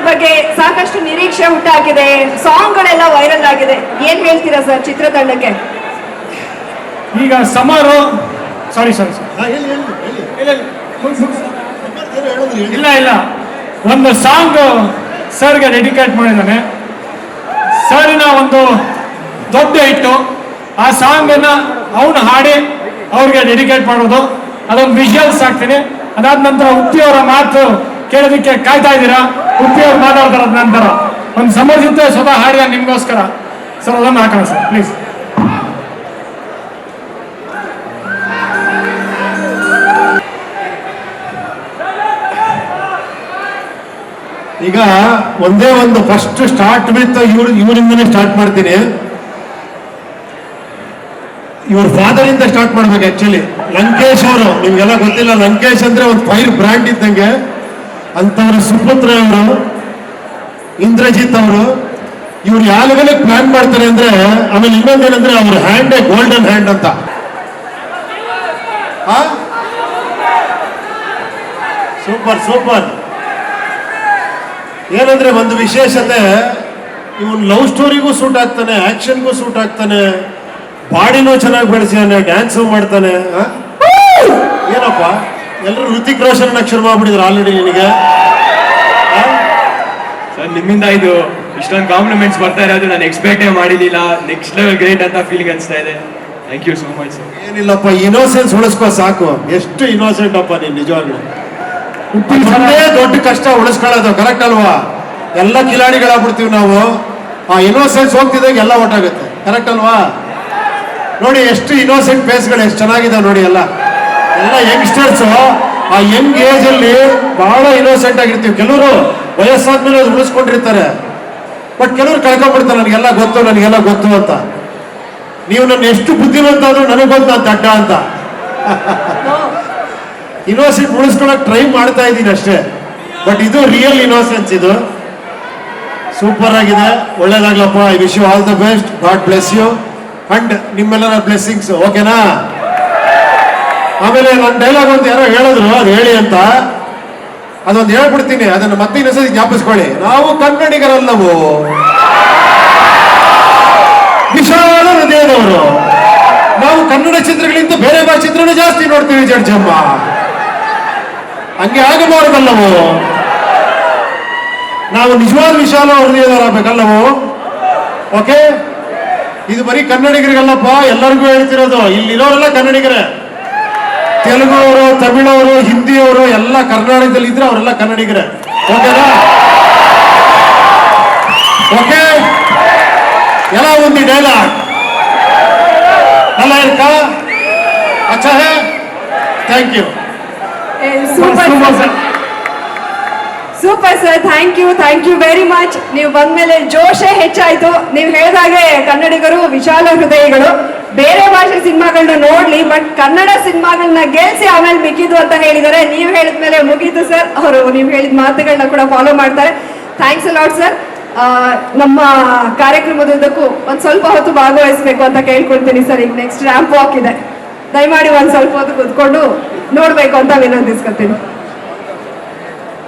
ಬಗ್ಗೆ ಸಾಕಷ್ಟು ನಿರೀಕ್ಷೆ ಹುಟ್ಟಾಕಿದೆ, ಸಾಂಗ್ಗಳೆಲ್ಲ ವೈರಲ್ ಆಗಿದೆ. ಏನ್ ಹೇಳ್ತೀರಾ ಸರ್ ಚಿತ್ರತಂಡಕ್ಕೆ? ಈಗ ಸಮರು ಸಾರಿ ಇಲ್ಲ ಒಂದು ಸಾಂಗ್ ಸರ್ಗೆ ಡೆಡಿಕೇಟ್ ಮಾಡಿದ್ದಾನೆ. ಸರಿನ ಒಂದು ದೊಡ್ಡ ಹಿಟ್ಟು. ಆ ಸಾಂಗನ್ನು ಅವನು ಹಾಡಿ ಅವ್ರಿಗೆ ಡೆಡಿಕೇಟ್ ಮಾಡೋದು, ಅದೊಂದು ವಿಜುವಲ್ಸ್ ಹಾಕ್ತೀನಿ. ಅದಾದ ನಂತರ ಉಪ್ಪಿಯವರ ಮಾತು ಕೇಳೋದಕ್ಕೆ ಕಾಯ್ತಾ ಇದ್ದೀರಾ. ಉಪ್ಪಿಯವ್ರು ಮಾತಾಡ್ತಾರ ನಂತರ ಒಂದು ಸಮರ್ಜಿತ ಸ್ವತಃ ಹಾಡಿದ ನಿಮ್ಗೋಸ್ಕರ ಸರ್, ಅದನ್ನು ಹಾಕೋಣ ಸರ್ ಪ್ಲೀಸ್. ಈಗ ಒಂದೇ ಒಂದು ಫಸ್ಟ್ ಸ್ಟಾರ್ಟ್ ವಿತ್ ಇವರಿಂದನೇ ಸ್ಟಾರ್ಟ್ ಮಾಡ್ತೀನಿ. ಇವ್ರ ಫಾದರ್ ಇಂದ ಸ್ಟಾರ್ಟ್ ಮಾಡ್ಬೇಕು. ಆಕ್ಚುಲಿ ಲಂಕೇಶ್ ಅವರು, ನಿಮ್ಗೆಲ್ಲ ಗೊತ್ತಿಲ್ಲ, ಲಂಕೇಶ್ ಅಂದ್ರೆ ಒಂದು ಫೈರ್ ಬ್ರ್ಯಾಂಡ್ ಇದ್ದಂಗೆ. ಅಂತವ್ರು ಸುಪುತ್ರ ಅವರು, ಇಂದ್ರಜಿತ್ ಅವರು, ಇವ್ರು ಯಾವಾಗಲೇ ಪ್ಲಾನ್ ಮಾಡ್ತಾರೆ ಅಂದ್ರೆ, ಆಮೇಲೆ ಇನ್ನೊಂದೇನಂದ್ರೆ ಅವ್ರ ಹ್ಯಾಂಡೇ ಗೋಲ್ಡನ್ ಹ್ಯಾಂಡ್ ಅಂತ. Super super. ಏನಂದ್ರೆ ಒಂದು ವಿಶೇಷತೆ, ಇವನ್ ಲವ್ ಸ್ಟೋರಿಗೂ ಸೂಟ್ ಆಗ್ತಾನೆ, ಆಕ್ಷನ್ಗೂ ಸೂಟ್ ಆಗ್ತಾನೆ, ಬಾಡಿನೂ ಚೆನ್ನಾಗಿ ಬೆಳೆಸಿದಾನೆ, ಡ್ಯಾನ್ಸು ಮಾಡ್ತಾನೆ. ಏನಪ್ಪ ಎಲ್ಲರೂ ಋತಿಕ್ ರೋಷನ್ ಅಕ್ಷರ ಮಾಡ್ಬಿಟ್ಟಿದ್ರು ಆಲ್ರೆಡಿ ನಿನಗೆ. ಸರ್ ನಿಮ್ಮಿಂದ ಇದು ಇಷ್ಟೊಂದು ಕಾಂಪ್ಲಿಮೆಂಟ್ಸ್ ಬರ್ತಾ ಇರೋದು ನಾನು ಎಕ್ಸ್ಪೆಕ್ಟೇ ಮಾಡಿದಿಲ್ಲ. ನೆಕ್ಸ್ಟ್ ಲೆವೆಲ್ ಗ್ರೇಟ್ ಅಂತ ಫೀಲಿಂಗ್ ಅನಿಸ್ತಾ ಇದೆ. Thank you so much sir. ಏನಿಲ್ಲಪ್ಪ, ಇನೋಸೆನ್ಸ್ ಉಳಿಸ್ಕೋ ಸಾಕು. ಎಷ್ಟು ಇನೋಸೆಂಟ್ ಅಪ್ಪ ನೀನ್, ನಿಜವಾಗ್ಲು ದೊಡ್ಡ ಕಷ್ಟ ಉಳಿಸ್ಕೊಳ್ಳೋದು. ಕರೆಕ್ಟ್ ಅಲ್ವಾ? ಎಲ್ಲ ಕಿಲಾಡಿಗಳಾಗ್ಬಿಡ್ತೀವಿ ನಾವು. ಆ ಇನೋಸೆನ್ಸ್ ಹೋಗ್ತಿದ್ದಾಗ ಎಲ್ಲ ಒಟ್ಟಾಗುತ್ತೆ. ಕರೆಕ್ಟ್ ಅಲ್ವಾ? ನೋಡಿ ಎಷ್ಟು ಇನೋಸೆಂಟ್ ಫೇಸ್ಗಳು ಎಷ್ಟು ಚೆನ್ನಾಗಿದೆ ನೋಡಿ. ಎಲ್ಲ ಯಂಗ್ಸ್ಟರ್ಸ್ ಆ ಯಂಗ್ ಏಜ್ ಅಲ್ಲಿ ಬಹಳ ಇನೋಸೆಂಟ್ ಆಗಿರ್ತೀವಿ. ಕೆಲವರು ವಯಸ್ಸಾದ್ಮೇಲೆ ಅದು ಉಳಿಸ್ಕೊಂಡಿರ್ತಾರೆ, ಬಟ್ ಕೆಲವರು ಕಳ್ಕೊಂಡ್ಬಿಡ್ತಾರೆ. ನನಗೆಲ್ಲ ಗೊತ್ತು ಅಂತ. ನೀವು ನನ್ನ ಎಷ್ಟು ಬುದ್ಧಿವಂತ ಆದ್ರೂ ನನಗೆ ಗೊತ್ತು ಅಂತ ಅಡ್ಡ ಅಂತ. ಇನೋಸೆಂಟ್ ಉಳಿಸ್ಕೊಳಕ್ ಟ್ರೈ ಮಾಡ್ತಾ ಇದ್ದೀನಿ ಅಷ್ಟೇ, ಬಟ್ ಇದು ರಿಯಲ್ ಇನೋಸೆನ್ಸ್. ಇದು ಸೂಪರ್ ಆಗಿದೆ. ಒಳ್ಳೇದಾಗ್ಲಪ್ಪ. I wish you all the best. God bless you and ನಿಮ್ಮೆಲ್ಲರ ಬ್ಲೆಸ್ಸಿಂಗ್ಸ್. ಓಕೆನಾ? ಆಮೇಲೆ ನನ್ನ ಡೈಲಾಗ್ ಒಂದು ಯಾರೋ ಹೇಳಿದ್ರು, ಅದು ಹೇಳಿ ಅಂತ, ಅದೊಂದು ಹೇಳ್ಬಿಡ್ತೀನಿ. ಅದನ್ನು ಮತ್ತೆ ಇನ್ನೊಂದ್ಸತಿ ಜ್ಞಾಪಿಸ್ಕೊಳ್ಳಿ. ನಾವು ಕನ್ನಡಿಗರಲ್ಲವೋ, ವಿಶಾಲ ಹೃದಯದವರು. ನಾವು ಕನ್ನಡ ಚಿತ್ರಗಳಿಂದ ಬೇರೆ ಭಾಷೆ ಚಿತ್ರನೂ ಜಾಸ್ತಿ ನೋಡ್ತೀವಿ ಜಡ್ಜಮ್ಮ. ಹಂಗೆ ಆಗಬಾರ್ದಲ್ಲವೋ. ನಾವು ನಿಜವಾದ ವಿಶಾಲ ಹೃದಯದವರಾಗಬೇಕಲ್ಲವೋ. ಓಕೆ, ಇದು ಬರೀ ಕನ್ನಡಿಗರಿಗಲ್ಲಪ್ಪ, ಎಲ್ಲರಿಗೂ ಹೇಳ್ತಿರೋದು. ಇಲ್ಲಿರೋರೆಲ್ಲ ಕನ್ನಡಿಗರೇ. ತೆಲುಗು ಅವರು, ತಮಿಳವರು, ಹಿಂದಿಯವರು ಎಲ್ಲ ಕರ್ನಾಟಕದಲ್ಲಿ ಇದ್ರೆ ಅವರೆಲ್ಲ ಕನ್ನಡಿಗರೇ. ಓಕೆನಾ? ಓಕೆ, ಎಲ್ಲ ಒಂದು ಡೈಲಾಗ್ ಅಲ್ಲ ಇರ್ಕಾ? ಅಚ್ಚಾ ಹೇ, thank you. Super sir, thank you very much. ನೀವು ಬಂದ್ಮೇಲೆ ಜೋಶೇ ಹೆಚ್ಚಾಯ್ತು. ನೀವು ಹೇಳಿದಾಗೆ ಕನ್ನಡಿಗರು ವಿಶಾಲ ಹೃದಯಗಳು. ಬೇರೆ ಭಾಷೆ ಸಿನಿಮಾಗಳನ್ನ ನೋಡ್ಲಿ, ಬಟ್ ಕನ್ನಡ ಸಿನಿಮಾಗಳನ್ನ ಗೆಲ್ಸಿ ಆಮೇಲೆ ಮಿಕ್ಕಿದ್ದು ಅಂತ ಹೇಳಿದ್ದಾರೆ. ನೀವು ಹೇಳಿದ್ಮೇಲೆ ಮುಗೀತು ಸರ್. ಅವರು ನೀವು ಹೇಳಿದ ಮಾತುಗಳನ್ನ ಕೂಡ ಫಾಲೋ ಮಾಡ್ತಾರೆ. Thanks a lot sir. ನಮ್ಮ ಕಾರ್ಯಕ್ರಮದುದ್ದಕ್ಕೂ ಒಂದ್ ಸ್ವಲ್ಪ ಹೊತ್ತು ಭಾಗವಹಿಸ್ಬೇಕು ಅಂತ ಕೇಳ್ಕೊಳ್ತೀನಿ ಸರ್. ಈಗ ನೆಕ್ಸ್ಟ್ ರ್ಯಾಂಪ್ ವಾಕ್ ಇದೆ, ದಯಮಾಡಿ ಒಂದ್ ಸ್ವಲ್ಪ ಹೊತ್ತು ಕುತ್ಕೊಂಡು ನೋಡ್ಬೇಕು ಅಂತ ವಿನಂತಿಸ್ಕೊತೀನಿ.